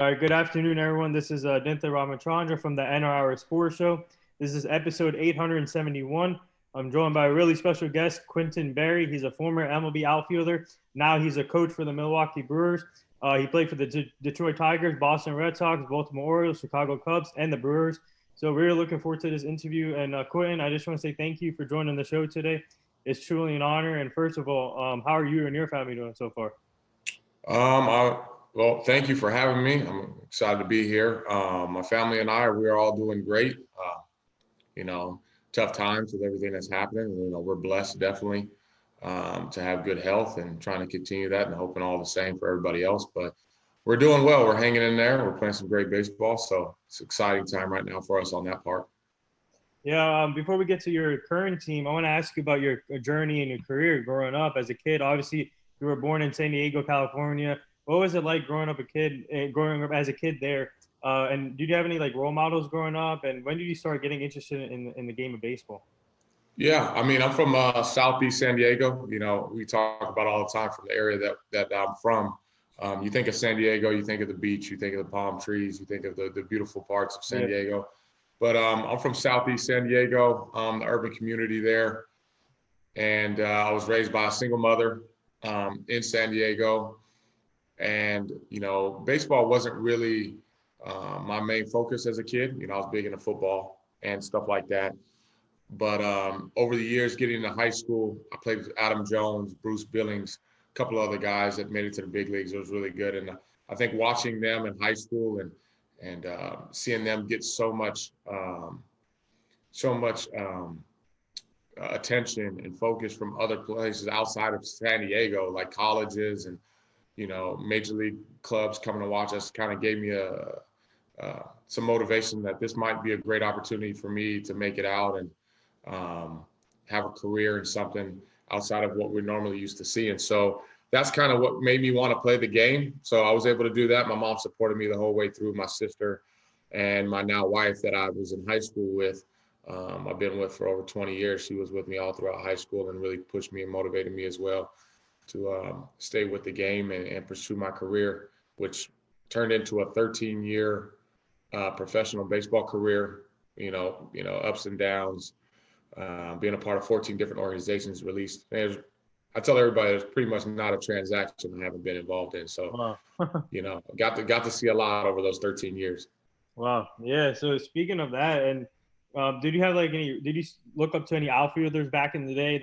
All right, good afternoon, everyone. This is Dintha Ramachandra from the NR Sports Show. This is episode 871. I'm joined by a really special guest, Quintin Berry. He's a former MLB outfielder. Now he's a coach for the Milwaukee Brewers. He played for the Detroit Tigers, Boston Red Sox, Baltimore Orioles, Chicago Cubs, and the Brewers. So we're looking forward to this interview. And Quintin, I just want to say thank you for joining the show today. It's truly an honor. And first of all, how are you and your family doing so far? Well, thank you for having me. I'm excited to be here. My family and we are all doing great. You know, tough times with everything that's happening. We're blessed definitely to have good health and trying to continue that and hoping all the same for everybody else. But we're doing well. We're hanging in there. We're playing some great baseball. So it's an exciting time right now for us on that part. Yeah, before we get to your current team, I want to ask you about your journey and your career growing up as a kid. Obviously, you were born in San Diego, California. What was it like growing up as a kid there? And did you have any like role models growing up? And when did you start getting interested in the game of baseball? Yeah, I mean, I'm from Southeast San Diego. We talk about all the time from the area that I'm from. You think of San Diego, you think of the beach, you think of the palm trees, you think of the beautiful parts of San Yeah. Diego. But I'm from Southeast San Diego, the urban community there. And I was raised by a single mother in San Diego. And, baseball wasn't really my main focus as a kid. I was big into football and stuff like that. But over the years, getting into high school, I played with Adam Jones, Bruce Billings, a couple of other guys that made it to the big leagues. It was really good. And I think watching them in high school and seeing them get so much attention and focus from other places outside of San Diego, like colleges and major league clubs coming to watch us, kind of gave me some motivation that this might be a great opportunity for me to make it out and have a career in something outside of what we're normally used to seeing. So that's kind of what made me want to play the game. So I was able to do that. My mom supported me the whole way through. My sister and my now wife that I was in high school with, I've been with for over 20 years. She was with me all throughout high school and really pushed me and motivated me as well to stay with the game and pursue my career, which turned into a 13-year professional baseball career. Ups and downs, being a part of 14 different organizations released. I tell everybody there's pretty much not a transaction I haven't been involved in. So, Wow. got to see a lot over those 13 years. Wow. Yeah. So speaking of that, and did you have like any? Did you look up to any outfielders back in the day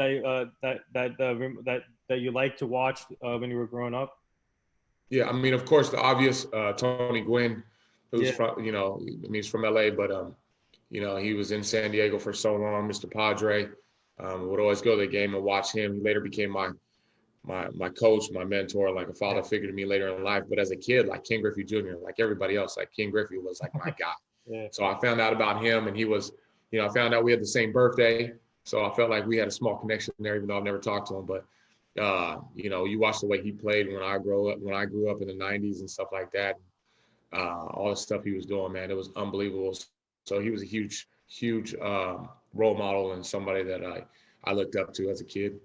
that you liked to watch when you were growing up? Yeah, I mean, of course, the obvious Tony Gwynn, who's Yeah. from, he's from LA, but he was in San Diego for so long. Mr. Padre would always go to the game and watch him. He later became my coach, my mentor, like a father figure to me later in life. But as a kid, like Ken Griffey Jr., like everybody else, like Ken Griffey was like my guy. Yeah. So I found out about him, and he was, I found out we had the same birthday. So I felt like we had a small connection there, even though I've never talked to him. But you watch the way he played when I grew up in the '90s and stuff like that. All the stuff he was doing, man, it was unbelievable. So he was a huge role model and somebody that I looked up to as a kid.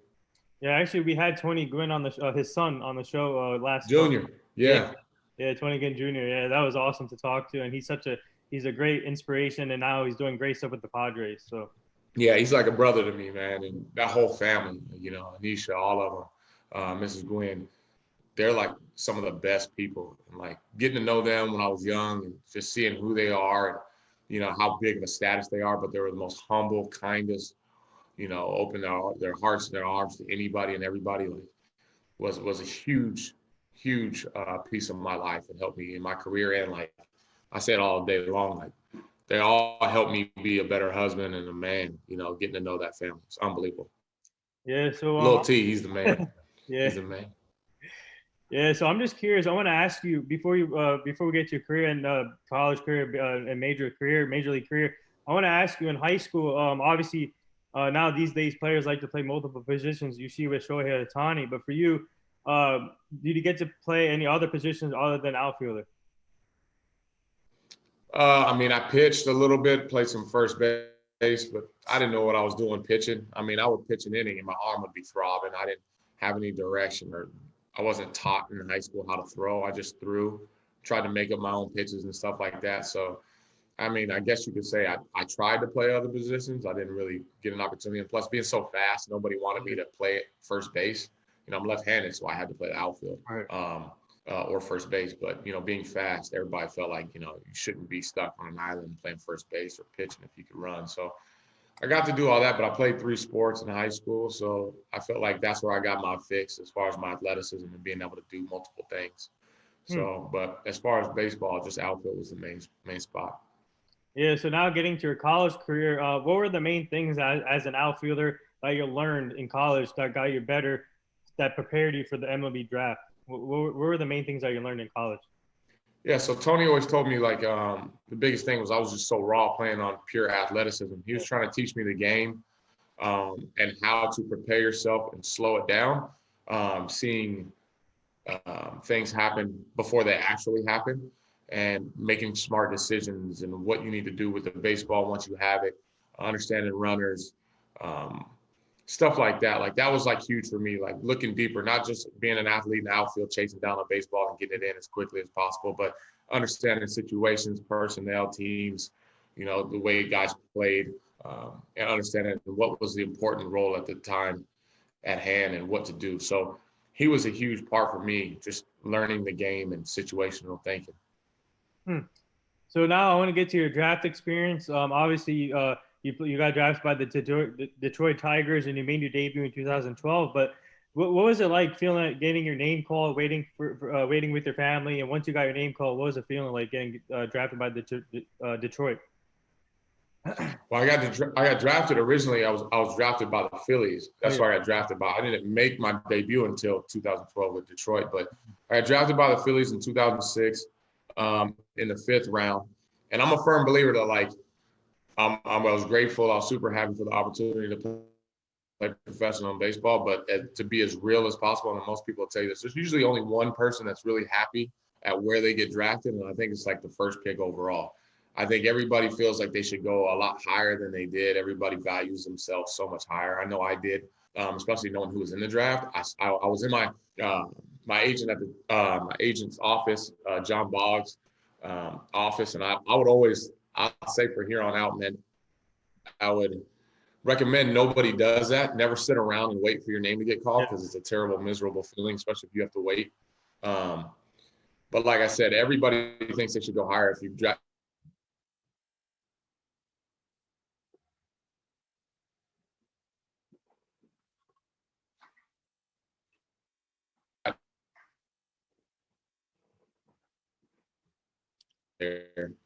Yeah. Actually, we had Tony Gwynn on the his son on the show last month. Junior, Yeah. yeah, Yeah. Tony Gwynn Jr. Yeah, that was awesome to talk to, and he's a great inspiration, and now he's doing great stuff with the Padres. So. yeah, he's like a brother to me, man, and that whole family, Anisha, all of them, Mrs. Gwynn, they're like some of the best people. And like getting to know them when I was young and just seeing who they are and how big of a status they are, but they were the most humble, kindest, open their hearts and their arms to anybody and everybody. Like was a huge piece of my life and helped me in my career. And like I said all day long, like they all helped me be a better husband and a man, getting to know that family. It's unbelievable. Yeah. So. Little T, he's the man. Yeah. He's the man. Yeah, so I'm just curious. I want to ask you before we get to your career and college career and major league career. I want to ask you in high school. Obviously, now these days players like to play multiple positions. You see with Shohei Ohtani, but for you, did you get to play any other positions other than outfielder? I mean, I pitched a little bit, played some first base, but I didn't know what I was doing pitching. I mean, I would pitch an inning and my arm would be throbbing. I didn't have any direction, or I wasn't taught in high school how to throw. I just threw tried to make up my own pitches and stuff like that. So, I mean, I guess you could say I tried to play other positions. I didn't really get an opportunity. And plus, being so fast, nobody wanted me to play at first base. You know, I'm left-handed, so I had to play the outfield. Right. Or first base. But, you know, being fast, everybody felt like, you know, you shouldn't be stuck on an island playing first base or pitching if you could run. So I got to do all that, but I played 3 sports in high school. So I felt like that's where I got my fix as far as my athleticism and being able to do multiple things. So, but as far as baseball, just outfield was the main spot. Yeah, so now getting to your college career, what were the main things as an outfielder that you learned in college that got you better, that prepared you for the MLB draft? What were the main things that you learned in college? Yeah, so Tony always told me like the biggest thing was I was just so raw playing on pure athleticism. He was trying to teach me the game and how to prepare yourself and slow it down, seeing things happen before they actually happen, and making smart decisions and what you need to do with the baseball once you have it, understanding runners, stuff like that. Like that was like huge for me, like looking deeper, not just being an athlete in the outfield, chasing down a baseball and getting it in as quickly as possible, but understanding situations, personnel, teams, you know, the way guys played, and understanding what was the important role at the time at hand and what to do. So he was a huge part for me, just learning the game and situational thinking. So now I want to get to your draft experience. Obviously, you got drafted by the Detroit Tigers, and you made your debut in 2012. But what was it like feeling like getting your name called, waiting waiting with your family, and once you got your name called, what was it feeling like getting drafted by Detroit? Well, I got drafted originally. I was drafted by the Phillies. That's why I got drafted by. I didn't make my debut until 2012 with Detroit, but I got drafted by the Phillies in 2006 in the 5th round. And I'm a firm believer that like I was grateful. I was super happy for the opportunity to play professional baseball, but to be as real as possible. And most people will tell you this. There's usually only one person that's really happy at where they get drafted, and I think it's like the first pick overall. I think everybody feels like they should go a lot higher than they did. Everybody values themselves so much higher. I know I did, especially knowing who was in the draft. I was in my my agent at the my agent's office, John Boggs' office, and I would always, I'll say for here on out, man, I would recommend nobody does that. Never sit around and wait for your name to get called because it's a terrible, miserable feeling, especially if you have to wait. But like I said, everybody thinks they should go higher if you draft.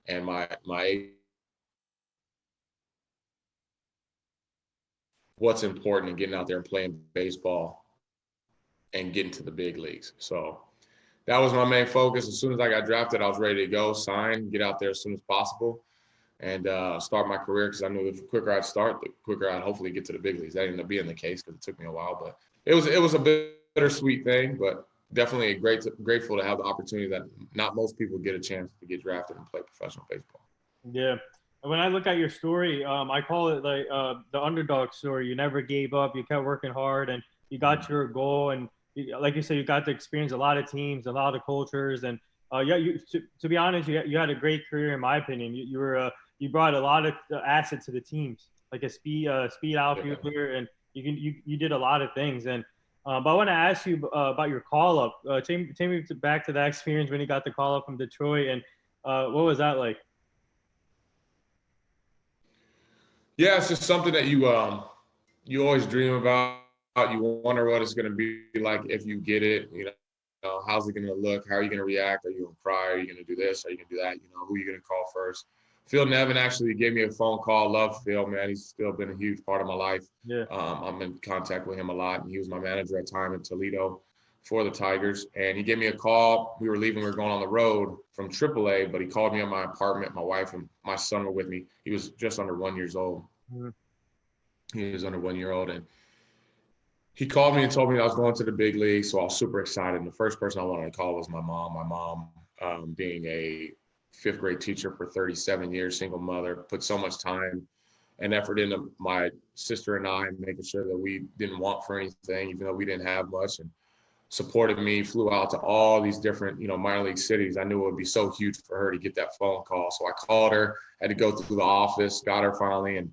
And my what's important in getting out there and playing baseball and getting to the big leagues. So that was my main focus. As soon as I got drafted, I was ready to go, sign, get out there as soon as possible, and start my career, because I knew the quicker I'd start, the quicker I'd hopefully get to the big leagues. That ended up being the case because it took me a while, but it was a bittersweet thing, but definitely grateful to have the opportunity that not most people get a chance to get drafted and play professional baseball. Yeah. When I look at your story, I call it like the underdog story. You never gave up. You kept working hard, and you got your goal. And like you said, you got to experience a lot of teams, a lot of cultures, and yeah. To be honest, you had a great career, in my opinion. You brought a lot of assets to the teams, like a speed outfielder, and you did a lot of things. And but I want to ask you about your call up. Take me back to that experience when you got the call up from Detroit, and what was that like? Yeah, it's just something that you always dream about. You wonder what it's going to be like if you get it. You know, how's it going to look? How are you going to react? Are you going to cry? Are you going to do this? Are you going to do that? You know, who are you going to call first? Phil Nevin actually gave me a phone call. Love Phil, man. He's still been a huge part of my life. Yeah. I'm in contact with him a lot, and he was my manager at the time in Toledo for the Tigers. And he gave me a call. We were leaving. We were going on the road from AAA, but he called me at my apartment. My wife and my son were with me. He was just under 1 year old. Mm-hmm. He was under 1 year old, and he called me and told me I was going to the big league. So I was super excited. And the first person I wanted to call was my mom. My mom, being a 5th grade teacher for 37 years, single mother, put so much time and effort into my sister and I, making sure that we didn't want for anything, even though we didn't have much. And supported me, flew out to all these different, minor league cities. I knew it would be so huge for her to get that phone call. So I called her, had to go through the office, got her finally. And,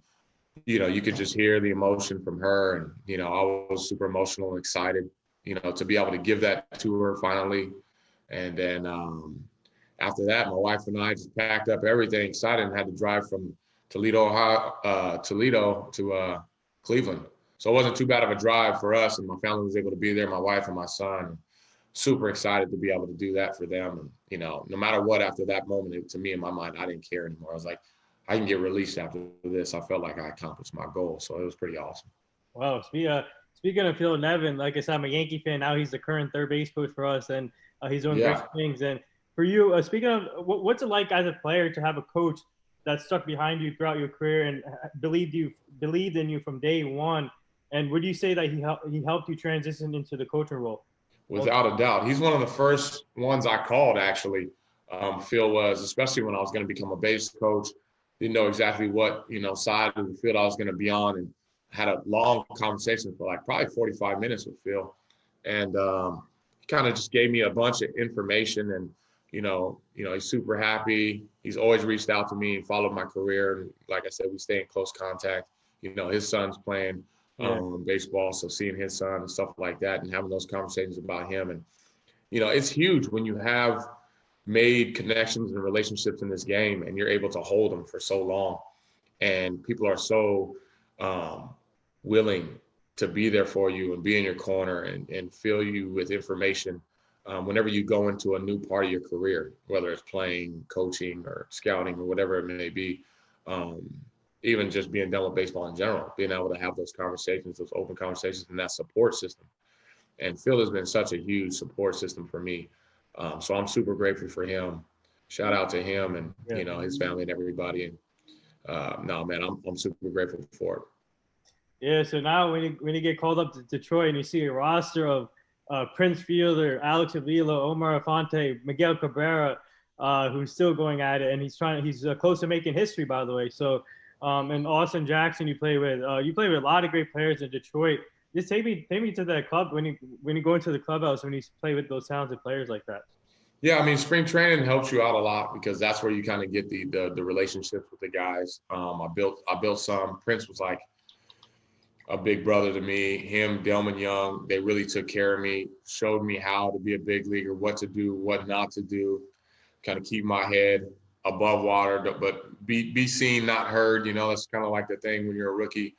you could just hear the emotion from her. And, I was super emotional and excited, to be able to give that to her finally. And then after that, my wife and I just packed up everything, excited, and had to drive from Toledo, Ohio, Toledo to Cleveland. So it wasn't too bad of a drive for us, and my family was able to be there, my wife and my son. Super excited to be able to do that for them. And, no matter what, after that moment, to me, in my mind, I didn't care anymore. I was like, I can get released after this. I felt like I accomplished my goal. So it was pretty awesome. Wow. Speaking of Phil Nevin, like I said, I'm a Yankee fan. Now he's the current third base coach for us, and he's doing great things. And for you, speaking of, what's it like as a player to have a coach that stuck behind you throughout your career and believed in you from day one? And would you say that he helped you transition into the coaching role? Without a doubt. He's one of the first ones I called, actually. Phil was, especially when I was going to become a base coach. Didn't know exactly what, side of the field I was going to be on, and had a long conversation for like probably 45 minutes with Phil. And he kind of just gave me a bunch of information, and, he's super happy. He's always reached out to me and followed my career. And like I said, we stay in close contact. His son's playing baseball, so seeing his son and stuff like that and having those conversations about him. And, it's huge when you have made connections and relationships in this game and you're able to hold them for so long. And people are so willing to be there for you and be in your corner and fill you with information whenever you go into a new part of your career, whether it's playing, coaching, or scouting, or whatever it may be. Even just being done with baseball in general, being able to have those conversations, those open conversations, and that support system. And Phil has been such a huge support system for me. So I'm super grateful for him. Shout out to him and, his family and everybody. And no, man, I'm super grateful for it. Yeah, so now when you get called up to Detroit and you see a roster of Prince Fielder, Alex Avila, Omar Infante, Miguel Cabrera, who's still going at it, and he's close to making history, by the way. So, and Austin Jackson, you play with a lot of great players in Detroit. Just take me to that club when you go into the clubhouse when you play with those talented players like that. Yeah, I mean, spring training helps you out a lot because that's where you kind of get the relationships with the guys. I built some. Prince was like a big brother to me. Him, Delman Young, they really took care of me, showed me how to be a big leaguer, what to do, what not to do, kind of keep my head above water, but be seen, not heard. That's kind of like the thing when you're a rookie,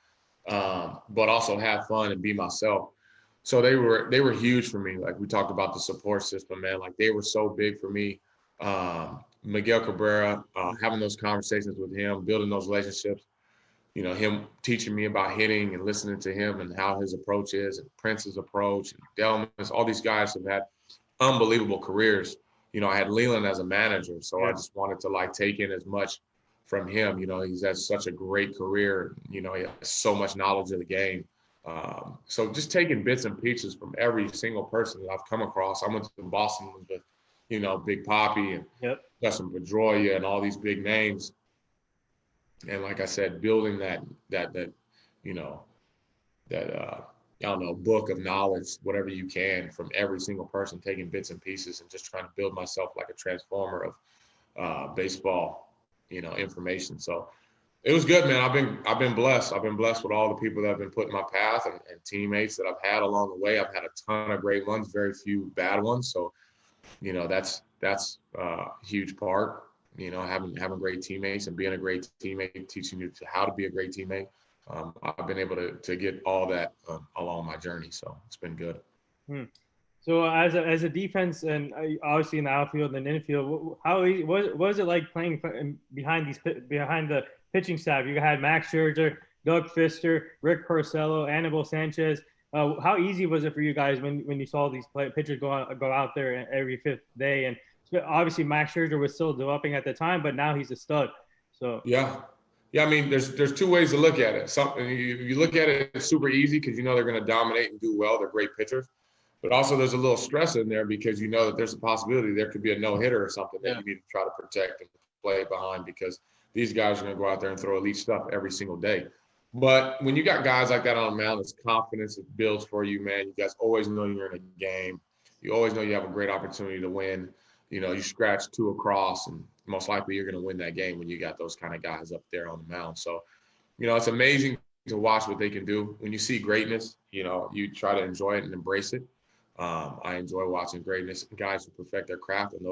but also have fun and be myself. So they were huge for me. Like we talked about the support system, man, like they were so big for me. Miguel Cabrera, having those conversations with him, building those relationships, him teaching me about hitting and listening to him and how his approach is, and Prince's approach, and Delman's, all these guys have had unbelievable careers. I had Leland as a manager, so I just wanted to take in as much from him. He's had such a great career. He has so much knowledge of the game. So just taking bits and pieces from every single person that I've come across. I went to Boston with, Big Papi and Justin Pedroia and all these big names. And like I said, building that I don't know, book of knowledge, whatever you can from every single person, taking bits and pieces and just trying to build myself like a transformer of baseball, information. So it was good, man. I've been blessed. I've been blessed with all the people that have been put in my path and teammates that I've had along the way. I've had a ton of great ones, very few bad ones. So, that's a huge part, having great teammates and being a great teammate, teaching you how to be a great teammate. I've been able to get all that along my journey, so it's been good. So as a defense and obviously in the outfield and infield, what was it like playing behind the pitching staff? You had Max Scherzer, Doug Fister, Rick Porcello, Anibal Sanchez. How easy was it for you guys when you saw these pitchers go out there every fifth day? And obviously Max Scherzer was still developing at the time, but now he's a stud. So yeah. I mean, there's two ways to look at it. Something you look at it, it's super easy because they're going to dominate and do well. They're great pitchers, but also there's a little stress in there because that there's a possibility there could be a no-hitter or something that you need to try to protect and play behind because these guys are going to go out there and throw elite stuff every single day. But when you got guys like that on the mound, it's confidence. It builds for you, man. You guys always know you're in a game. You always know you have a great opportunity to win. You scratch two across, and most likely you're going to win that game when you got those kind of guys up there on the mound. So, it's amazing to watch what they can do. When you see greatness, you try to enjoy it and embrace it. I enjoy watching greatness, guys who perfect their craft, and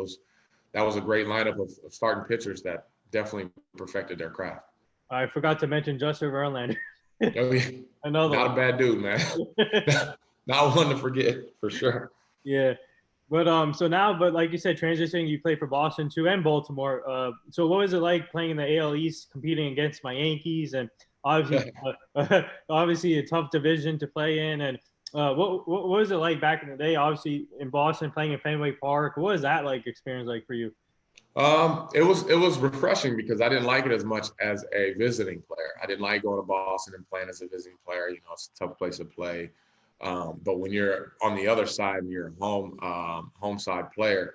that was a great lineup of starting pitchers that definitely perfected their craft. I forgot to mention Justin Verlander. Oh, yeah. Another Not one. a bad dude, man. Not one to forget, for sure. Yeah. But but like you said, transitioning, you played for Boston too and Baltimore. So what was it like playing in the AL East, competing against my Yankees, and obviously a tough division to play in? And what was it like back in the day? Obviously in Boston, playing in Fenway Park. What was that experience like for you? It was refreshing because I didn't like it as much as a visiting player. I didn't like going to Boston and playing as a visiting player. It's a tough place to play. But when you're on the other side and you're a home side player,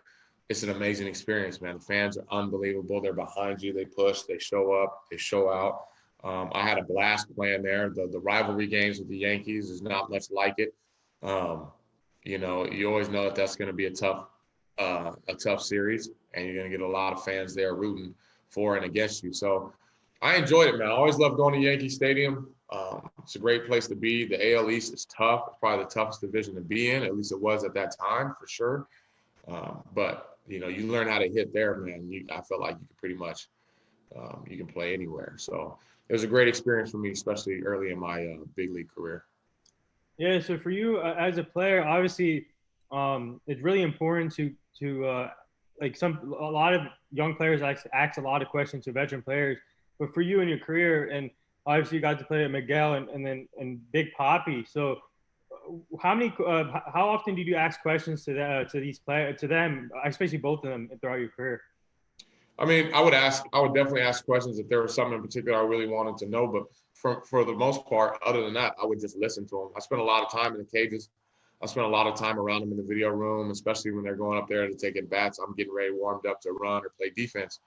it's an amazing experience, man. The fans are unbelievable. They're behind you. They push. They show up. They show out. I had a blast playing there. The rivalry games with the Yankees is not much like it. You always know that's going to be a tough series, and you're going to get a lot of fans there rooting for and against you. So I enjoyed it, man. I always loved going to Yankee Stadium. It's a great place to be. The AL East is tough. It's probably the toughest division to be in. At least it was at that time, for sure. But you learn how to hit there, man. I felt like you could pretty much you can play anywhere. So it was a great experience for me, especially early in my big league career. Yeah. So for you as a player, obviously, it's really important to a lot of young players ask a lot of questions to veteran players. But for you in your career, and obviously you got to play at Miguel and Big Poppy. So how often do you ask questions to these players, to them, especially both of them throughout your career? I mean, I would definitely ask questions if there was something in particular I really wanted to know. But for the most part, other than that, I would just listen to them. I spent a lot of time in the cages. I spent a lot of time around them in the video room, especially when they're going up there to take at bats. I'm getting ready, warmed up to run or play defense.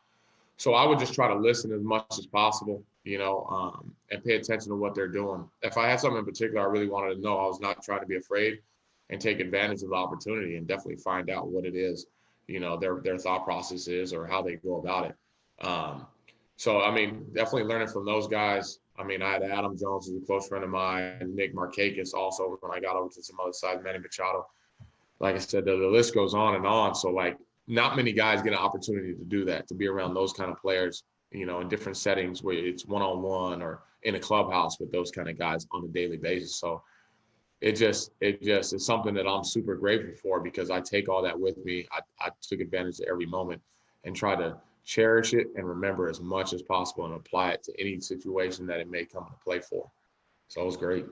So I would just try to listen as much as possible, and pay attention to what they're doing. If I had something in particular I really wanted to know, I was not trying to be afraid and take advantage of the opportunity and definitely find out what it is, their thought process is or how they go about it. So, I mean, definitely learning from those guys. I mean, I had Adam Jones, who's a close friend of mine, Nick Markakis also when I got over to some other side, Manny Machado. Like I said, the list goes on and on. So, not many guys get an opportunity to do that, to be around those kind of players, in different settings where it's one-on-one or in a clubhouse with those kind of guys on a daily basis. So it just is something that I'm super grateful for because I take all that with me. I took advantage of every moment and try to cherish it and remember as much as possible and apply it to any situation that it may come to play for. So it was great.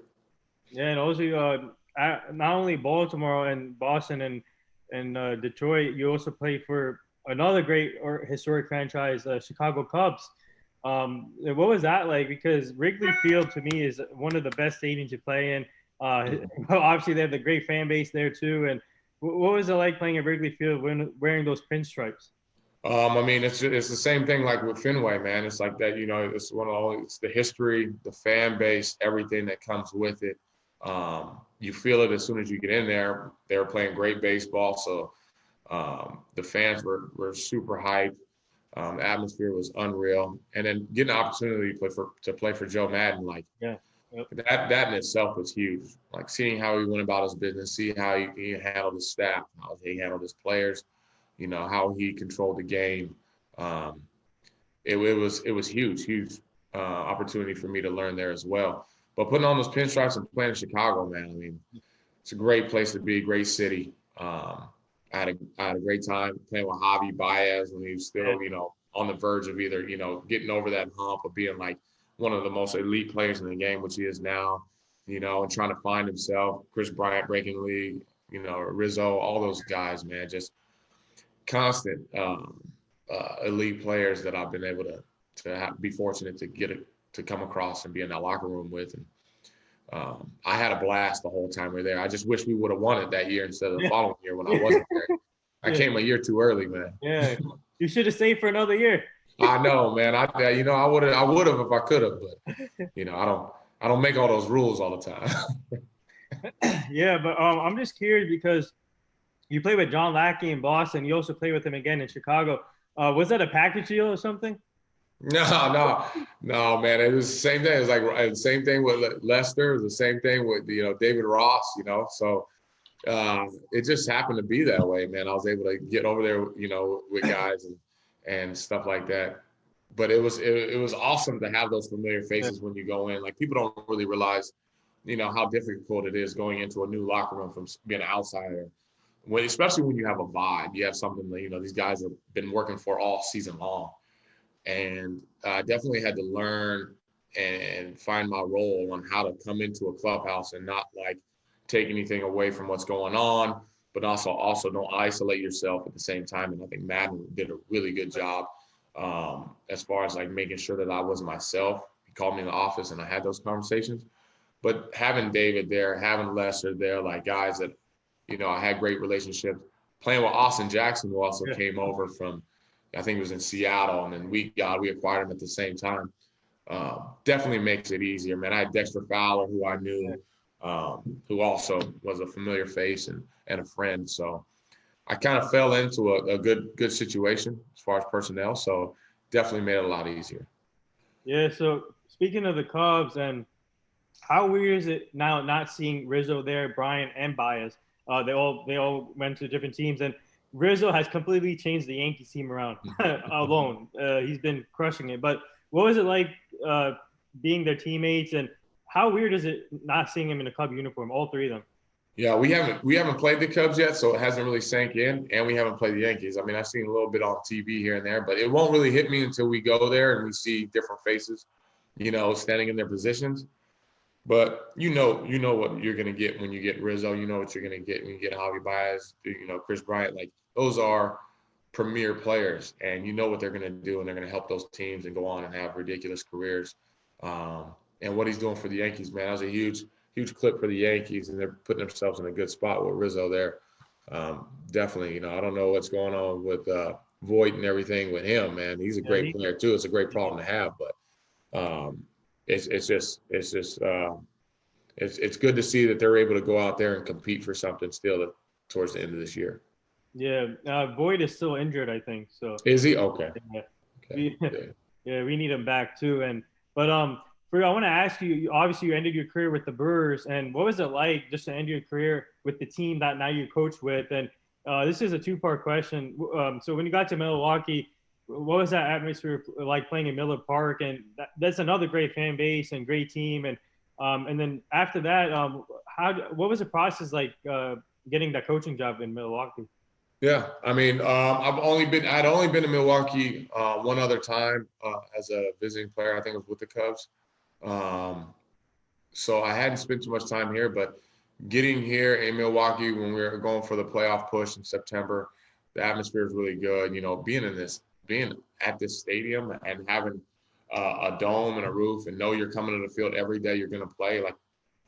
Yeah, and also not only Baltimore and Boston and Detroit, you also play for another great or historic franchise, Chicago Cubs. What was that like? Because Wrigley Field to me is one of the best stadiums to play in. Obviously, they have the great fan base there too. And what was it like playing at Wrigley Field when wearing those pinstripes? I mean, it's the same thing like with Fenway, man. It's like that, it's it's the history, the fan base, everything that comes with it. You feel it as soon as you get in there. They were playing great baseball, so the fans were super hyped. The atmosphere was unreal, and then getting the opportunity to play for Joe Madden, that in itself was huge. Like seeing how he went about his business, see how he handled his staff, how he handled his players, how he controlled the game. It was huge opportunity for me to learn there as well. But putting on those pinstripes and playing in Chicago, man, I mean, it's a great place to be, great city. I had a great time playing with Javi Baez when he was still, on the verge of either, getting over that hump of being like one of the most elite players in the game, which he is now, and trying to find himself. Chris Bryant breaking the league, Rizzo, all those guys, man, just constant elite players that I've been able to be fortunate to come across and be in that locker room with. And I had a blast the whole time we were there. I just wish we would have won it that year instead of the following year when I wasn't there. I came a year too early, man. Yeah, you should have stayed for another year. I know, man. I would have if I could have, but I I don't make all those rules all the time. Yeah, but I'm just curious because you played with John Lackey in Boston. You also played with him again in Chicago. Was that a package deal or something? No, man. It was the same thing. It was like the same thing with Lester. It was the same thing with David Ross. So it just happened to be that way, man. I was able to get over there, with guys and stuff like that. But it was awesome to have those familiar faces when you go in. Like people don't really realize, how difficult it is going into a new locker room from being an outsider. Especially when you have a vibe, you have something that these guys have been working for all season long. And I definitely had to learn and find my role on how to come into a clubhouse and not like take anything away from what's going on, but also don't isolate yourself at the same time. And I think Madden did a really good job as far as like making sure that I was myself. He called me in the office and I had those conversations. But having David there, having Lester there, like guys that, I had great relationships. Playing with Austin Jackson, who also came over from, I think it was in Seattle, and then we acquired him at the same time. Definitely makes it easier, man. I had Dexter Fowler, who I knew, who also was a familiar face and a friend. So I kind of fell into a good situation as far as personnel. So definitely made it a lot easier. Yeah. So speaking of the Cubs, and how weird is it now not seeing Rizzo there, Bryant and Baez? They all went to different teams, and Rizzo has completely changed the Yankees team around alone. He's been crushing it. But what was it like being their teammates, and how weird is it not seeing him in a Cub uniform, all three of them? Yeah, we haven't played the Cubs yet, so it hasn't really sank in, and we haven't played the Yankees. I mean, I've seen a little bit on TV here and there, but it won't really hit me until we go there and we see different faces, standing in their positions. But you know what you're gonna get when you get Rizzo. You know what you're gonna get when you get Javi Baez, Chris Bryant. Like those are premier players, and you know what they're gonna do, and they're gonna help those teams and go on and have ridiculous careers. And what he's doing for the Yankees, man, that was a huge clip for the Yankees, and they're putting themselves in a good spot with Rizzo there. Definitely, I don't know what's going on with Voit and everything with him, man. He's a great player too. It's a great problem to have, but. It's good to see that they're able to go out there and compete for something still towards the end of this year. Yeah, Void is still injured, I think. So is he okay? Yeah, Okay. we need him back too. But for I want to ask you. Obviously, you ended your career with the Brewers, and what was it like just to end your career with the team that now you coach with? And this is a two-part question. So when you got to Milwaukee, what was that atmosphere like playing in Miller Park? And that's another great fan base and great team. And then after that, what was the process like getting that coaching job in Milwaukee? Yeah, I mean, I'd only been to Milwaukee one other time as a visiting player. I think it was with the Cubs. So I hadn't spent too much time here, but getting here in Milwaukee when we were going for the playoff push in September, the atmosphere is really good. Being at this stadium and having a dome and a roof and know you're coming to the field every day you're going to play, like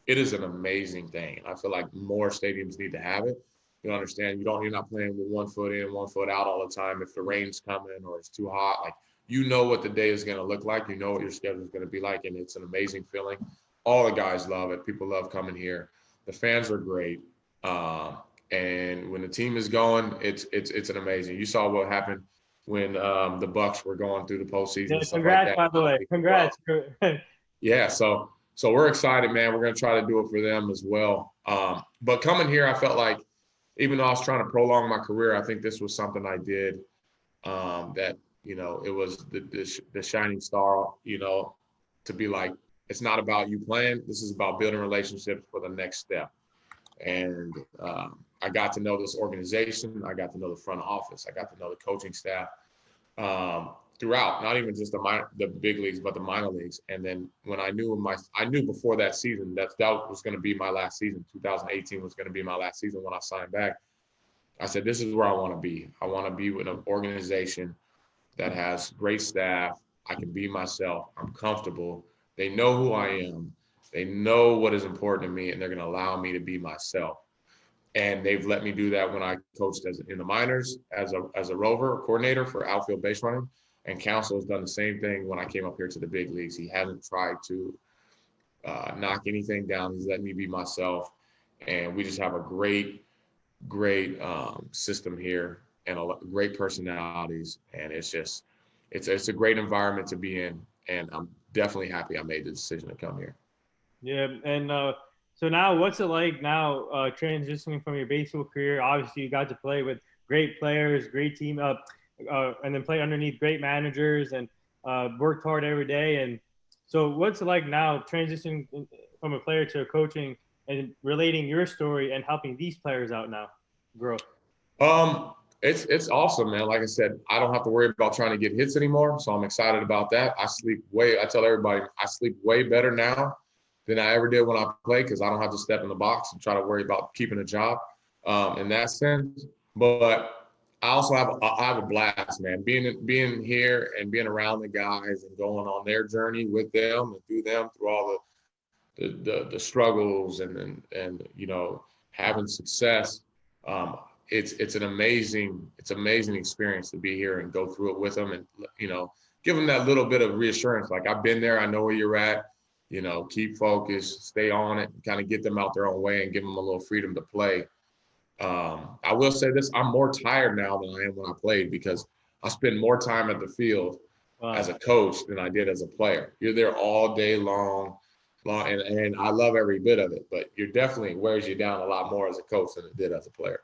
it is an amazing thing. I feel like more stadiums need to have it. You understand, you're not playing with 1 foot in, 1 foot out all the time. If the rain's coming or it's too hot, like what the day is going to look like. You know what your schedule is going to be like, and it's an amazing feeling. All the guys love it. People love coming here. The fans are great, and when the team is going, it's an amazing. You saw what happened when the Bucks were going through the postseason. Yeah, congrats, by the way. Congrats. Yeah, so we're excited, man. We're going to try to do it for them as well. But coming here, I felt like even though I was trying to prolong my career, I think this was something I did that, it was the shining star, to be like, it's not about you playing. This is about building relationships for the next step. And I got to know this organization. I got to know the front office. I got to know the coaching staff throughout, not even just the big leagues, but the minor leagues. And then when I knew before that season that was going to be my last season, 2018 was going to be my last season when I signed back. I said, this is where I want to be. I want to be with an organization that has great staff. I can be myself. I'm comfortable. They know who I am. They know what is important to me, and they're going to allow me to be myself. And they've let me do that when I coached in the minors as a rover coordinator for outfield base running. And Council has done the same thing when I came up here to the big leagues. He hasn't tried to knock anything down. He's let me be myself, and we just have a great system here and great personalities, and it's a great environment to be in, and I'm definitely happy I made the decision to come here. Yeah, and so now, what's it like now transitioning from your baseball career? Obviously, you got to play with great players, great team, and then play underneath great managers, and worked hard every day. And so, what's it like now transitioning from a player to a coaching and relating your story and helping these players out now grow? Um, it's awesome, man. Like I said, I don't have to worry about trying to get hits anymore, so I'm excited about that. I tell everybody, I sleep way better now than I ever did when I played because I don't have to step in the box and try to worry about keeping a job in that sense. But I have a blast, man. Being here and being around the guys and going on their journey with them and through all the struggles and having success. It's an amazing experience to be here and go through it with them and give them that little bit of reassurance. Like, I've been there, I know where you're at. Keep focused, stay on it, kind of get them out their own way and give them a little freedom to play. I will say this: I'm more tired now than I am when I played because I spend more time at the field as a coach than I did as a player. You're there all day long, and I love every bit of it. But you're definitely wears you down a lot more as a coach than it did as a player.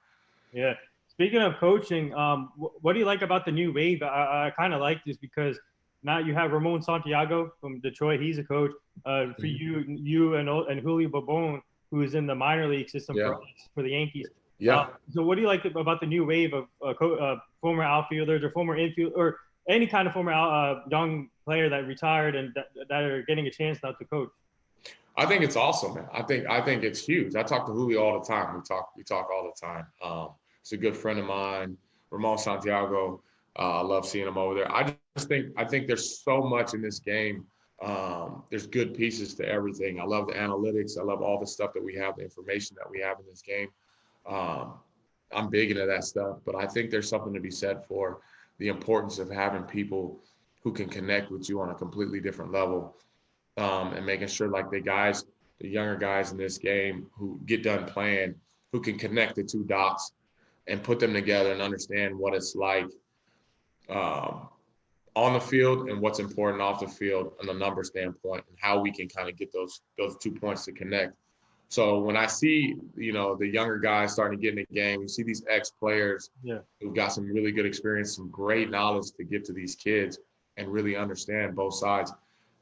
Yeah. Speaking of coaching, what do you like about the new wave? I kind of like this because now you have Ramon Santiago from Detroit. He's a coach. For you and Julio Bobon, who is in the minor league system for the Yankees. Yeah. So what do you like about the new wave of former outfielders or former infield or any kind of former young player that retired and that are getting a chance now to coach? I think it's awesome, man. I think it's huge. I talk to Julio all the time. We talk all the time. He's a good friend of mine, Ramon Santiago. I love seeing him over there. I think there's so much in this game. There's good pieces to everything. I love the analytics. I love all the stuff that we have, the information that we have in this game. I'm big into that stuff, but I think there's something to be said for the importance of having people who can connect with you on a completely different level, and making sure like the younger guys in this game who get done playing, who can connect the two dots and put them together and understand what it's like on the field and what's important off the field on the number standpoint and how we can kind of get those 2 points to connect. So when I see, the younger guys starting to get in the game, you see these ex-players who've got some really good experience, some great knowledge to give to these kids and really understand both sides.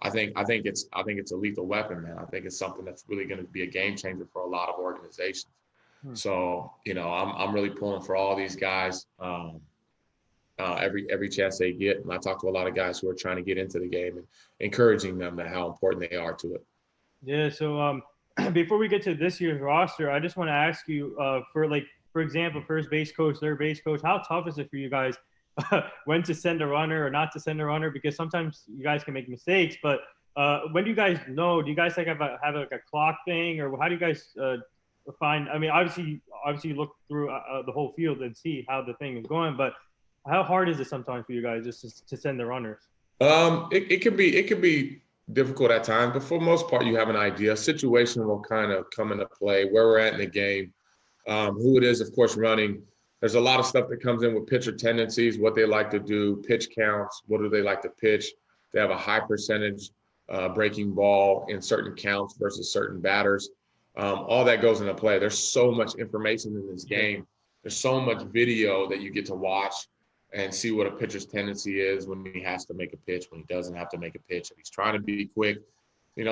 I think it's a lethal weapon, man. I think it's something that's really going to be a game changer for a lot of organizations. So, I'm really pulling for all these guys every chance they get. And I talk to a lot of guys who are trying to get into the game and encouraging them to how important they are to it. Yeah. So before we get to this year's roster, I just want to ask you for example, first base coach, third base coach, how tough is it for you guys when to send a runner or not to send a runner? Because sometimes you guys can make mistakes, but when do you guys know? Do you guys have like a clock thing, or how do you guys find? I mean, obviously you look through the whole field and see how the thing is going, but how hard is it sometimes for you guys just to send the runners? It can be difficult at times, but for the most part, you have an idea. Situation will kind of come into play, where we're at in the game, who it is, of course, running. There's a lot of stuff that comes in with pitcher tendencies, what they like to do, pitch counts, what do they like to pitch. They have a high percentage breaking ball in certain counts versus certain batters. All that goes into play. There's so much information in this game. There's so much video that you get to watch and see what a pitcher's tendency is when he has to make a pitch, when he doesn't have to make a pitch, if he's trying to be quick.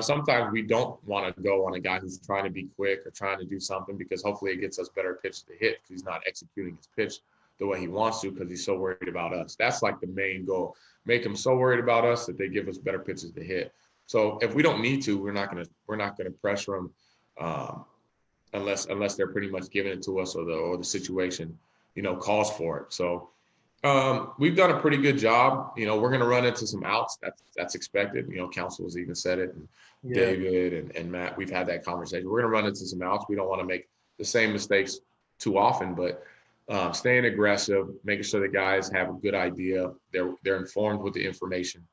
Sometimes we don't want to go on a guy who's trying to be quick or trying to do something because hopefully it gets us better pitches to hit because he's not executing his pitch the way he wants to because he's so worried about us. That's like the main goal. Make him so worried about us that they give us better pitches to hit. So if we don't need to, we're not gonna pressure them unless they're pretty much giving it to us or the situation, calls for it. So we've done a pretty good job. We're going to run into some outs. That's expected. Counsel has even said it, and David and Matt, we've had that conversation. We're going to run into some outs. We don't want to make the same mistakes too often, but staying aggressive, making sure the guys have a good idea. They're informed with the information,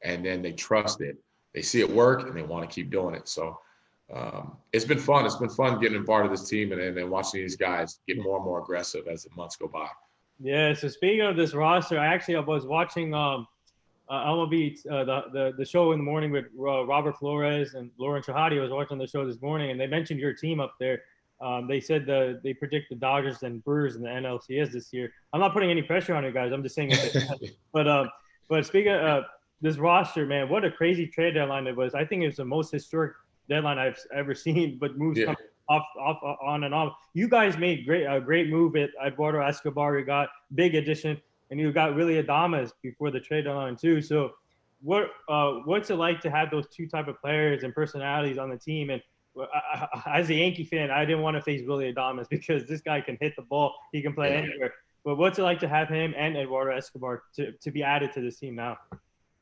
and then they trust it. they see it work and they want to keep doing it. So it's been fun. It's been fun getting a part of this team and watching these guys get more and more aggressive as the months go by. Yeah. So speaking of this roster, I was watching MLB the show in the morning with Robert Flores and Lauren Shahadi. I was watching the show this morning, and they mentioned your team up there. They said they predict the Dodgers and Brewers in the NLCS this year. I'm not putting any pressure on you guys. I'm just saying it. But speaking of this roster, man, what a crazy trade deadline it was. I think it was the most historic deadline I've ever seen. But moves come off, on and off. You guys made a great move at Eduardo Escobar. You got big addition, and you got Willy Adames before the trade deadline too. So, what's it like to have those two type of players and personalities on the team? And as a Yankee fan, I didn't want to face Willy Adames because this guy can hit the ball. He can play anywhere. But what's it like to have him and Eduardo Escobar to be added to this team now?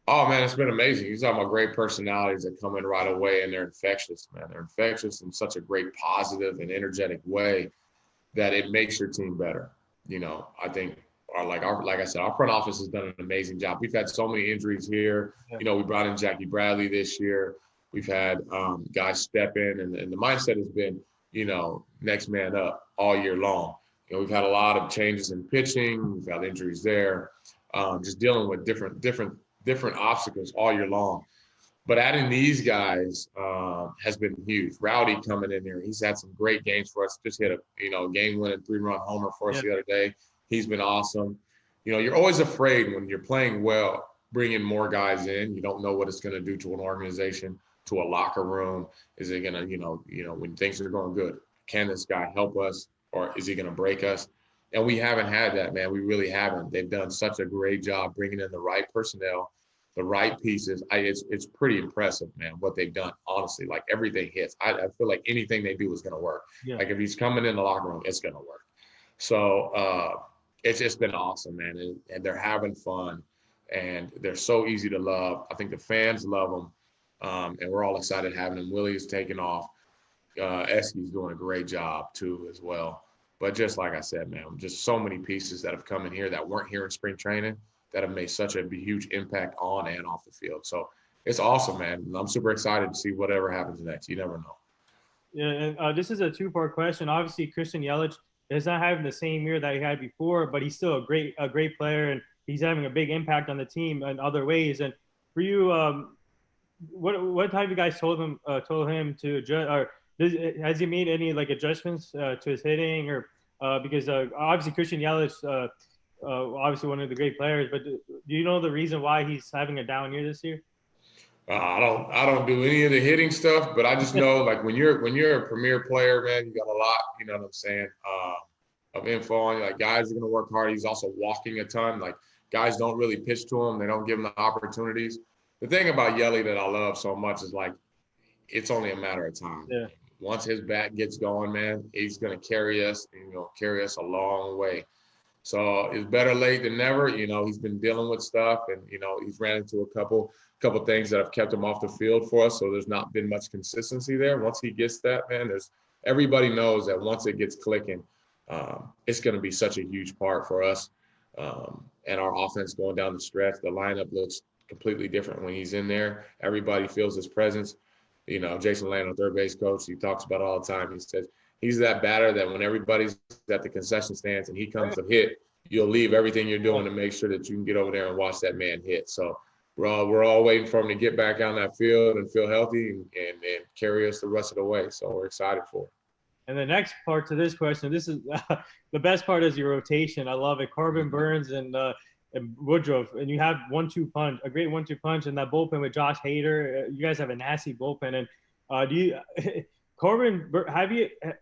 Oh, man, it's been amazing. You're talking about great personalities that come in right away, and they're infectious, man. They're infectious in such a great positive and energetic way that it makes your team better. I think, like I said, our front office has done an amazing job. We've had so many injuries here. Yeah. We brought in Jackie Bradley this year. We've had guys step in, and the mindset has been, next man up all year long. We've had a lot of changes in pitching. We've had injuries there, just dealing with different obstacles all year long. But adding these guys has been huge. Rowdy coming in there, he's had some great games for us. Just hit a game-winning 3-run homer for us the other day. He's been awesome. You're always afraid when you're playing well, bringing more guys in. You don't know what it's going to do to an organization, to a locker room. Is it going to, when things are going good, can this guy help us, or is he going to break us? And we haven't had that, man. We really haven't. They've done such a great job bringing in the right personnel, the right pieces. It's pretty impressive, man, what they've done, honestly. Like, everything hits. I feel like anything they do is going to work. Yeah. Like, if he's coming in the locker room, it's going to work. So it's just been awesome, man. And they're having fun, and they're so easy to love. I think the fans love them, and we're all excited having them. Willie is taking off. Esky's doing a great job, too, as well. But just like I said, man, just so many pieces that have come in here that weren't here in spring training that have made such a huge impact on and off the field. So it's awesome, man. I'm super excited to see whatever happens next. You never know. Yeah, and this is a two-part question. Obviously, Christian Yelich is not having the same year that he had before, but he's still a great player, and he's having a big impact on the team in other ways. And for you, what have you guys told him to adjust, or has he made any adjustments to his hitting, or because obviously Christian Yelich, obviously one of the great players, but do you know the reason why he's having a down year this year? I don't do any of the hitting stuff, but I just know when you're a premier player, man, you got a lot, you know what I'm saying, of info on you. Like, guys are going to work hard. He's also walking a ton. Like, guys don't really pitch to him. They don't give him the opportunities. The thing about Yelly that I love so much is, like, it's only a matter of time. Yeah. Once his bat gets going, man, he's going to carry us, and carry us a long way. So it's better late than never. He's been dealing with stuff, and he's ran into a couple things that have kept him off the field for us. So there's not been much consistency there. Once he gets that, man, everybody knows that once it gets clicking, it's going to be such a huge part for us. And our offense going down the stretch, the lineup looks completely different when he's in there. Everybody feels his presence. Jason Land, our third base coach, he talks about it all the time. He says he's that batter that when everybody's at the concession stands and he comes to hit, you'll leave everything you're doing to make sure that you can get over there and watch that man hit. So we're all waiting for him to get back on that field and feel healthy and carry us the rest of the way. So we're excited for it. And the next part to this question, this is the best part is your rotation. I love it. Corbin Burns and Woodruff, and you have a great 1-2 punch, and that bullpen with Josh Hader. You guys have a nasty bullpen. And Corbin,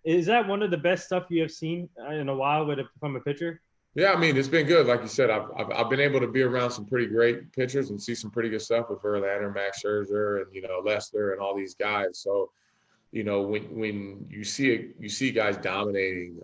is that one of the best stuff you have seen in a while from a pitcher? Yeah, I mean, it's been good. Like you said, I've been able to be around some pretty great pitchers and see some pretty good stuff with Verlander, Max Scherzer, and Lester, and all these guys. So, when you see guys dominating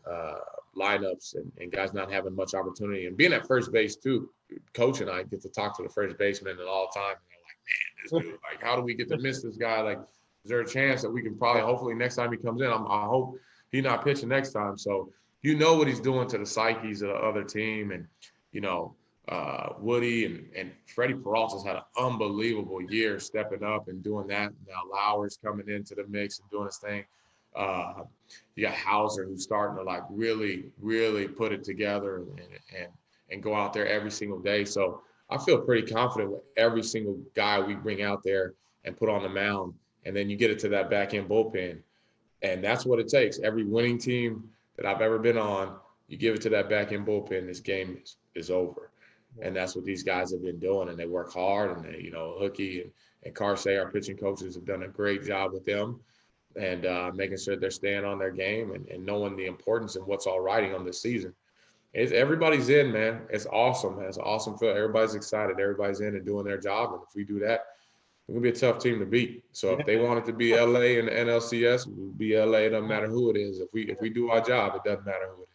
lineups and guys not having much opportunity, and being at first base too, Coach and I get to talk to the first baseman all the time. And they're like, man, this dude, like, how do we get to miss this guy? Like, is there a chance that we can hopefully next time he comes in, I hope he's not pitching next time. So what he's doing to the psyches of the other team. And, Woody and Freddie Peralta's had an unbelievable year stepping up and doing that. Now Lauer's coming into the mix and doing his thing. Uh, you got Hauser who's starting to like really, really put it together and go out there every single day. So I feel pretty confident with every single guy we bring out there and put on the mound. And then you get it to that back end bullpen. And that's what it takes. Every winning team that I've ever been on, you give it to that back end bullpen, this game is over. And that's what these guys have been doing. And they work hard. And they, Hookie and Carsey, our pitching coaches, have done a great job with them and making sure they're staying on their game and knowing the importance and what's all riding on this season. Everybody's in, man. It's awesome, man. It's an awesome feel. Everybody's excited. Everybody's in and doing their job. And if we do that, it's going to be a tough team to beat. So if they want it to be LA and the NLCS, it will be LA. It doesn't matter who it is. If we do our job, it doesn't matter who it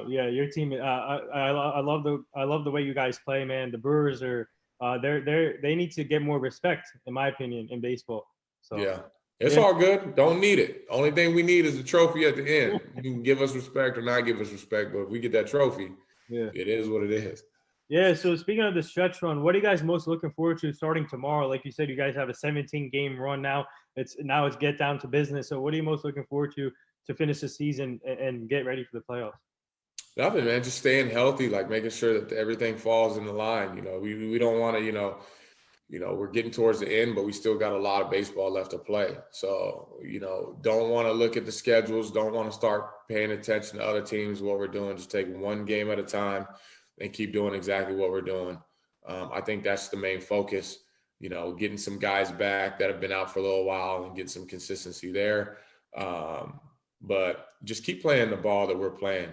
is. Yeah, your team. I love the way you guys play, man. The Brewers are they need to get more respect, in my opinion, in baseball. So yeah, it's all good. Don't need it. Only thing we need is a trophy at the end. You can give us respect or not give us respect, but if we get that trophy, it is what it is. Yeah, so speaking of the stretch run, what are you guys most looking forward to starting tomorrow? Like you said, you guys have a 17-game run now. It's get down to business. So what are you most looking forward to finish the season and get ready for the playoffs? Nothing, man. Just staying healthy, like making sure that everything falls in the line. We don't want to, we're getting towards the end, but we still got a lot of baseball left to play. So, don't want to look at the schedules. Don't want to start paying attention to other teams, what we're doing. Just take one game at a time and keep doing exactly what we're doing. I think that's the main focus, getting some guys back that have been out for a little while and get some consistency there. But just keep playing the ball that we're playing.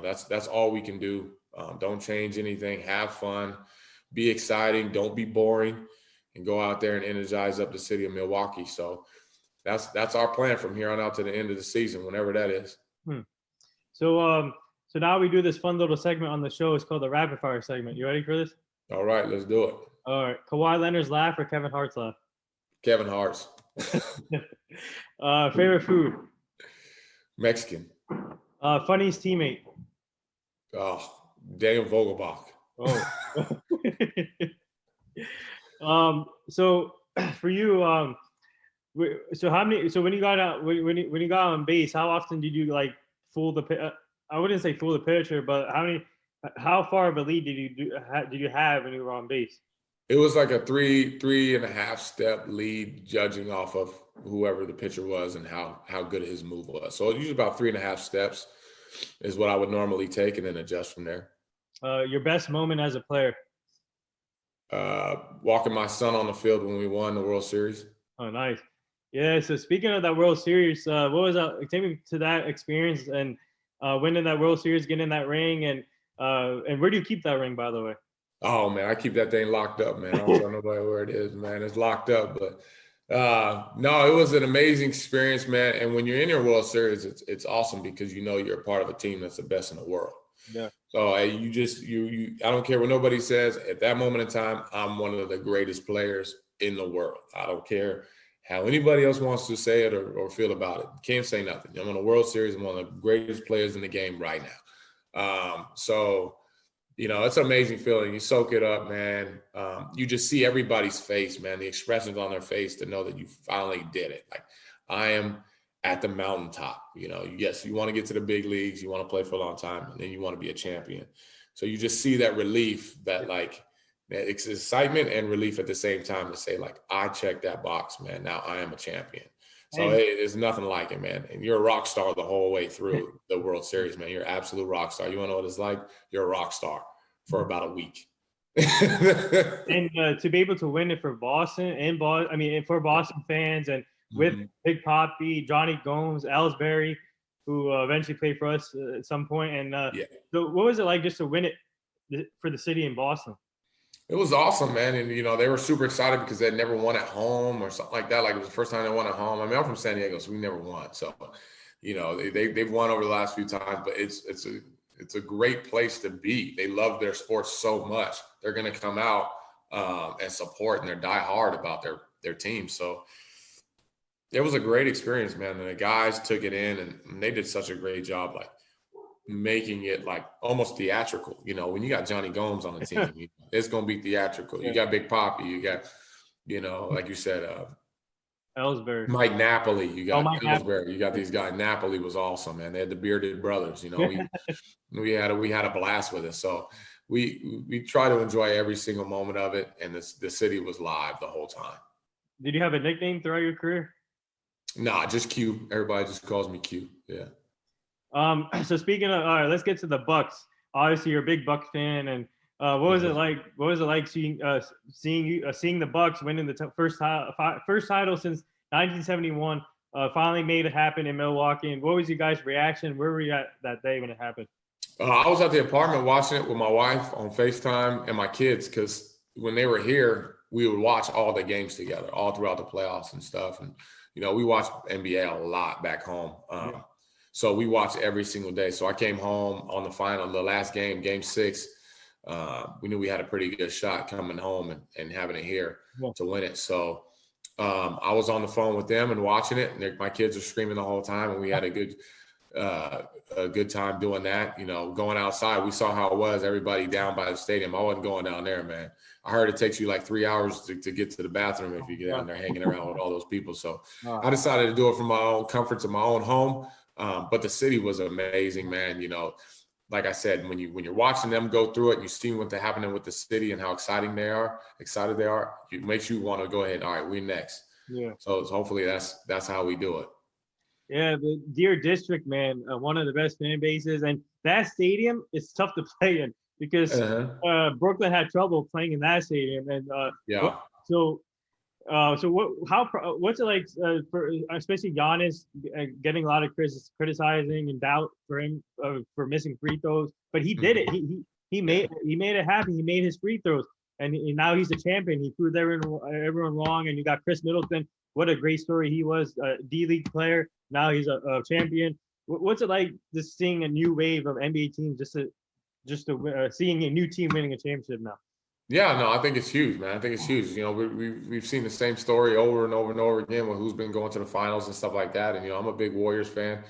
That's all we can do. Don't change anything. Have fun. Be exciting. Don't be boring. And go out there and energize up the city of Milwaukee. So that's our plan from here on out to the end of the season, whenever that is. So now we do this fun little segment on the show. It's called the rapid fire segment. You ready for this? All right, let's do it. All right. Kawhi Leonard's laugh or Kevin Hart's laugh? Kevin Hart's. Favorite food? Mexican. Funniest teammate? Oh, Daniel Vogelbach. Oh. So for you, so how many? So when you got out, when you got on base, how often did you like fool the? I wouldn't say fool the pitcher, but how far of a lead did you have when you were on base? It was like a 3.5 step lead, judging off of whoever the pitcher was and how good his move was. So usually about 3.5 steps is what I would normally take, and then adjust from there. Your best moment as a player? Walking my son on the field when we won the World Series. Oh, nice. Yeah. So speaking of that World Series, what was that? Take me to that experience and winning that World Series, getting in that ring, and where do you keep that ring, by the way? Oh man, I keep that thing locked up, man. I don't tell nobody where it is, man. It's locked up, but no, it was an amazing experience, man. And when you're in your World Series, it's awesome because you're a part of a team that's the best in the world. Yeah. So you I don't care what nobody says. At that moment in time, I'm one of the greatest players in the world. I don't care how anybody else wants to say it or feel about it. Can't say nothing. I'm in a World Series. I'm one of the greatest players in the game right now. So it's an amazing feeling. You soak it up, man. You just see everybody's face, man, the expressions on their face to know that you finally did it. Like, I am at the mountaintop. Yes, you want to get to the big leagues. You want to play for a long time, and then you want to be a champion. So you just see that relief, that like, it's excitement and relief at the same time to say, like, I checked that box, man. Now I am a champion. So there's nothing like it, man. And you're a rock star the whole way through the World Series, man. You're an absolute rock star. You want to know what it's like? You're a rock star for about a week. And to be able to win it for Boston for Boston fans, and with Big Poppy, Johnny Gomes, Ellsbury, who eventually played for us at some point. And so what was it like just to win it for the city in Boston? It was awesome, man. And, they were super excited because they'd never won at home or something like that. Like, it was the first time they won at home. I mean, I'm from San Diego, so we never won. So, they've won over the last few times, but it's a great place to be. They love their sports so much. They're going to come out and support, and they're die hard about their team. So it was a great experience, man. And the guys took it in, and they did such a great job. Like, making it like almost theatrical. You know, when you got Johnny Gomes on the team, it's going to be theatrical. You got Big Papi, you got, you know, like you said, Ellsbury. Mike Napoli, you got Mike Ellsbury, you got these guys. Napoli was awesome, man. They had the bearded brothers. You know, we had a blast with it. So we try to enjoy every single moment of it, and the city was live the whole time. Did you have a nickname throughout your career? Nah, just Q. Everybody just calls me Q. Yeah. So speaking of, all right, let's get to the Bucks. Obviously, you're a big Bucks fan, and what was it like? What was it like seeing the Bucks winning the first title since 1971? Finally made it happen in Milwaukee. And what was your guys' reaction? Where were you at that day when it happened? I was at the apartment watching it with my wife on FaceTime and my kids, because when they were here, we would watch all the games together, all throughout the playoffs and stuff. And you know, we watched NBA a lot back home. So we watched every single day. So I came home on the last game, game 6. We knew we had a pretty good shot coming home and having it here to win it. So I was on the phone with them and watching it, and my kids are screaming the whole time, and we had a good time doing that. You know, going outside, we saw how it was, everybody down by the stadium. I wasn't going down there, man. I heard it takes you like 3 hours to get to the bathroom if you get down there hanging around with all those people. So I decided to do it from my own comforts of my own home. But the city was amazing, man. You know, like I said, when you're watching them go through it and you see what's happening with the city and how excited they are, it makes you want to go ahead. All right, we're next. Yeah. So hopefully that's how we do it. Yeah, the Deer District, man, one of the best fan bases, and that stadium is tough to play in because Brooklyn had trouble playing in that stadium, and what's it like for especially Giannis getting a lot of criticizing and doubt for him for missing free throws, but he did it. He made it happen. He made his free throws, and now he's a champion. He proved everyone wrong. And you got Chris Middleton. What a great story he was, a D-League player. Now he's a champion. What's it like just seeing a new wave of NBA teams, just to seeing a new team winning a championship now? Yeah, no, I think it's huge, man. I think it's huge. You know, we've seen the same story over and over and over again with who's been going to the finals and stuff like that. And, you know, I'm a big Warriors fan.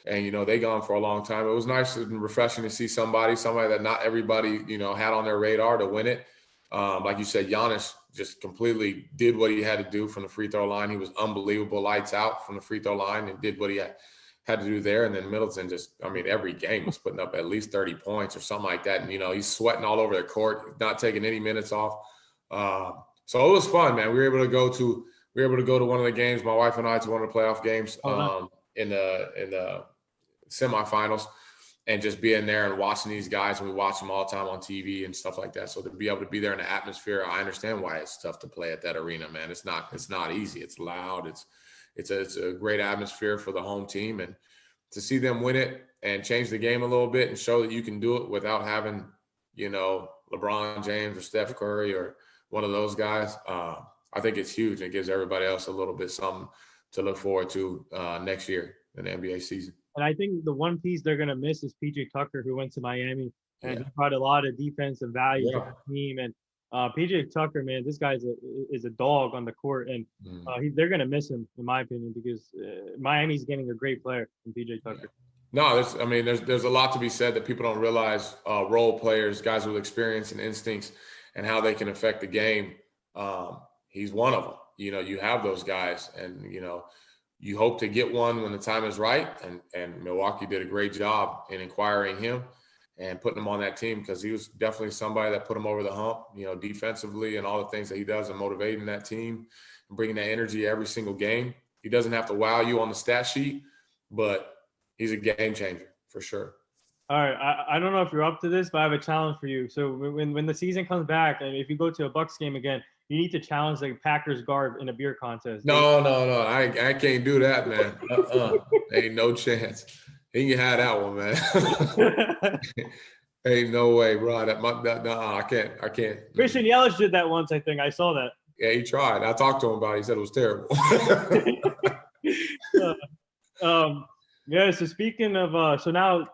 And, you know, they gone for a long time. It was nice and refreshing to see somebody that not everybody, you know, had on their radar to win it. Like you said, Giannis just completely did what he had to do from the free throw line. He was unbelievable, lights out from the free throw line, and did what he had to do there. And then Middleton every game was putting up at least 30 points or something like that. And, you know, he's sweating all over the court, not taking any minutes off. So it was fun, man. We were able to go to one of the games, my wife and I, to one of the playoff games in the semifinals, and just being there and watching these guys. And we watch them all the time on TV and stuff like that. So to be able to be there in the atmosphere, I understand why it's tough to play at that arena, man. It's not easy. It's loud. It's a great atmosphere for the home team, and to see them win it and change the game a little bit and show that you can do it without having, you know, LeBron James or Steph Curry or one of those guys. I think it's huge. It gives everybody else a little bit something to look forward to next year in the NBA season. And I think the one piece they're going to miss is PJ Tucker, who went to Miami and he brought a lot of defensive value to the team. And PJ Tucker, man, this guy is a dog on the court, and they're going to miss him, in my opinion, because Miami's getting a great player in PJ Tucker. No, there's a lot to be said that people don't realize. Role players, guys with experience and instincts, and how they can affect the game. He's one of them. You know, you have those guys, and you know, you hope to get one when the time is right. And Milwaukee did a great job in acquiring him and putting him on that team, because he was definitely somebody that put him over the hump, you know, defensively and all the things that he does and motivating that team and bringing that energy every single game. He doesn't have to wow you on the stat sheet, but he's a game changer for sure. All right. I don't know if you're up to this, but I have a challenge for you. So when the season comes back, and if you go to a Bucks game again, you need to challenge the Packers guard in a beer contest. No. I can't do that, man. Ain't no chance. He can have that one, man. Ain't no way, bro. I can't. Christian Yelich did that once, I think. I saw that. Yeah, he tried. I talked to him about it. He said it was terrible. Yeah, so speaking of, so now,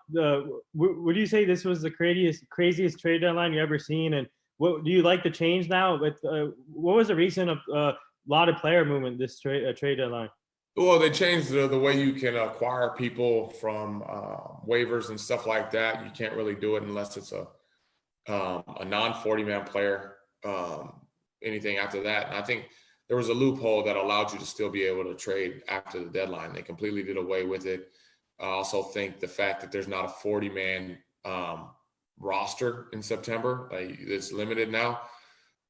would you say this was the craziest trade deadline you ever seen? And what do you like the change now? With what was the reason of a lot of player movement this trade deadline? Well, they changed the way you can acquire people from waivers and stuff like that. You can't really do it unless it's a non-40-man player. Anything after that, and I think there was a loophole that allowed you to still be able to trade after the deadline. They completely did away with it. I also think the fact that there's not a 40-man roster in September, like it's limited now,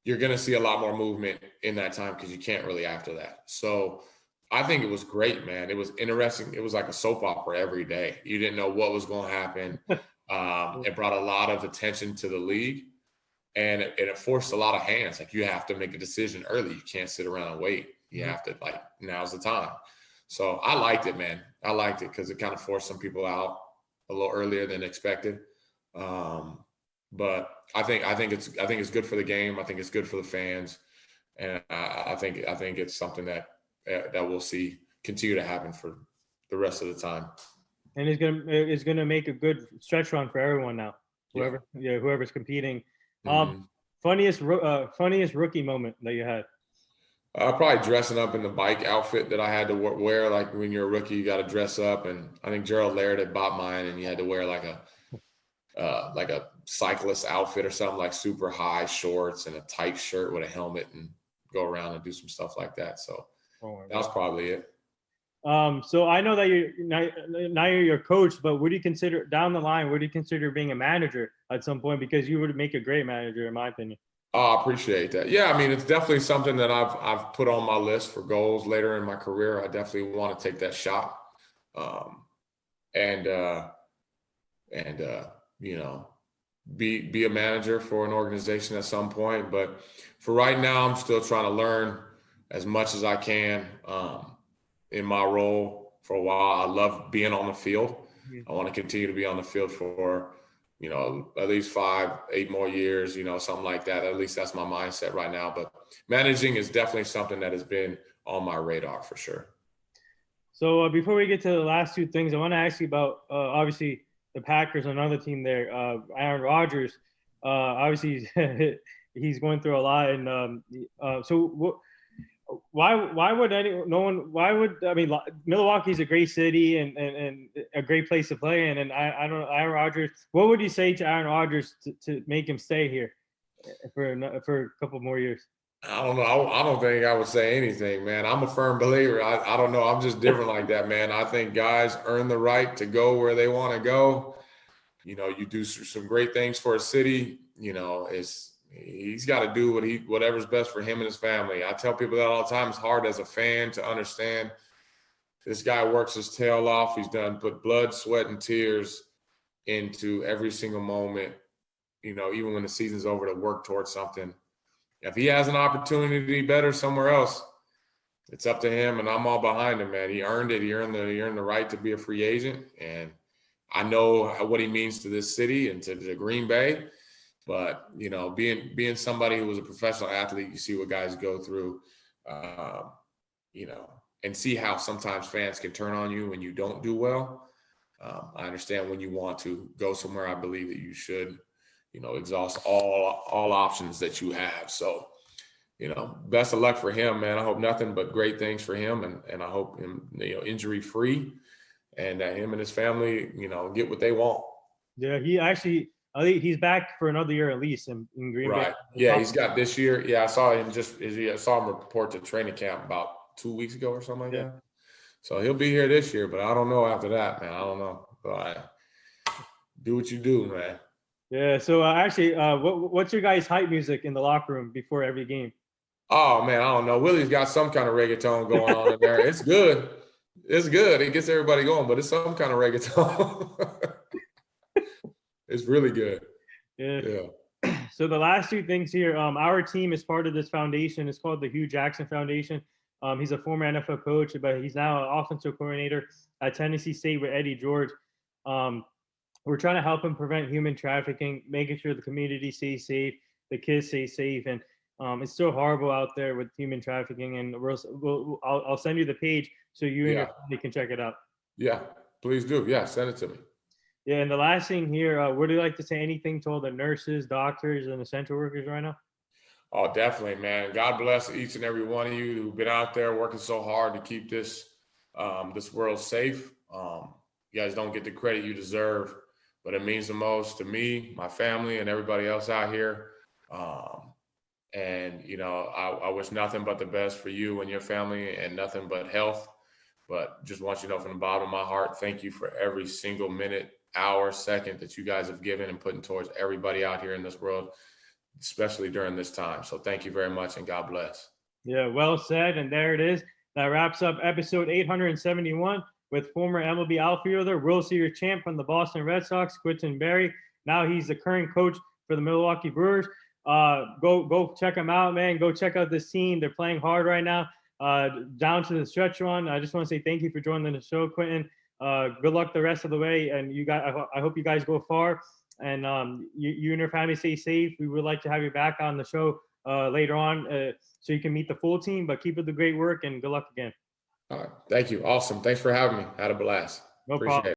you're going to see a lot more movement in that time because you can't really after that. So I think it was great, man. It was interesting. It was like a soap opera every day. You didn't know what was going to happen. It brought a lot of attention to the league, and it forced a lot of hands. Like, you have to make a decision early. You can't sit around and wait. You have to, like, now's the time. So I liked it, man. I liked it because it kind of forced some people out a little earlier than expected. But I think it's good for the game. I think it's good for the fans, and I think it's something that we'll see continue to happen for the rest of the time. And it's gonna make a good stretch run for everyone now. Whoever's competing. Funniest rookie moment that you had? Probably dressing up in the bike outfit that I had to wear. Like, when you're a rookie, you got to dress up, and I think Gerald Laird had bought mine, and you had to wear like a cyclist outfit or something, like super high shorts and a tight shirt with a helmet, and go around and do some stuff like that. So that was probably it. So I know that now you're your coach, but would you consider down the line? Would you consider being a manager at some point? Because you would make a great manager, in my opinion. Oh, I appreciate that. Yeah, I mean, it's definitely something that I've put on my list for goals later in my career. I definitely want to take that shot, and you know, be a manager for an organization at some point. But for right now, I'm still trying to learn as much as I can in my role for a while. I love being on the field. I want to continue to be on the field for, you know, at least 5-8 more years, you know, something like that. At least that's my mindset right now. But managing is definitely something that has been on my radar for sure. So before we get to the last two things, I want to ask you about obviously the Packers, another team there, Aaron Rodgers. Obviously, he's going through a lot. And why would Milwaukee's a great city and a great place to play in, and I don't know, Aaron Rodgers, what would you say to Aaron Rodgers to make him stay here for a couple more years? I don't know. I don't think I would say anything, man. I'm a firm believer. I don't know. I'm just different like that, man. I think guys earn the right to go where they want to go. You know, you do some great things for a city. You know, he's got to do whatever's best for him and his family. I tell people that all the time. It's hard as a fan to understand. This guy works his tail off. He's put blood, sweat, and tears into every single moment. You know, even when the season's over, to work towards something. If he has an opportunity to be better somewhere else, it's up to him, and I'm all behind him, man. He earned it. He earned the right to be a free agent, and I know what he means to this city and to Green Bay. But, you know, being somebody who was a professional athlete, you see what guys go through, you know, and see how sometimes fans can turn on you when you don't do well. I understand when you want to go somewhere. I believe that you should, you know, exhaust all options that you have. So, you know, best of luck for him, man. I hope nothing but great things for him, and I hope him, you know, injury free, and that him and his family, you know, get what they want. Yeah, I think he's back for another year at least in Green Bay. Right. Yeah, he's got this year. Yeah, I saw him report to training camp about 2 weeks ago or something like that. So he'll be here this year, but I don't know after that, man. I don't know. So do what you do, man. Yeah. So what's your guys' hype music in the locker room before every game? Oh man, I don't know. Willie's got some kind of reggaeton going on in there. It's good. It's good. It gets everybody going, but it's some kind of reggaeton. It's really good. Yeah. So the last two things here, our team is part of this foundation. It's called the Hugh Jackson Foundation. He's a former NFL coach, but he's now an offensive coordinator at Tennessee State with Eddie George. We're trying to help him prevent human trafficking, making sure the community stays safe, the kids stay safe, and it's still horrible out there with human trafficking. And I'll send you the page so you and your family can check it out. Yeah, please do. Yeah, send it to me. Yeah, and the last thing here, would you like to say anything to all the nurses, doctors, and essential workers right now? Oh, definitely, man. God bless each and every one of you who've been out there working so hard to keep this this world safe. You guys don't get the credit you deserve, but it means the most to me, my family, and everybody else out here. And, you know, I wish nothing but the best for you and your family and nothing but health. But just want you to know from the bottom of my heart, thank you for every single minute, hour, second that you guys have given and putting towards everybody out here in this world, especially during this time. So thank you very much, and God bless. Yeah, well said. And there it is. That wraps up episode 871 with former MLB outfielder, World Series champ from the Boston Red Sox, Quintin Berry. Now he's the current coach for the Milwaukee Brewers. Go check him out, man. Go check out this team. They're playing hard right now. Down to the stretch run. I just want to say thank you for joining the show, Quintin. Good luck the rest of the way, and you guys. I hope you guys go far, and you and your family stay safe. We would like to have you back on the show later on, so you can meet the full team. But keep up the great work, and good luck again. All right, thank you. Awesome. Thanks for having me. Had a blast. No Appreciate problem. it.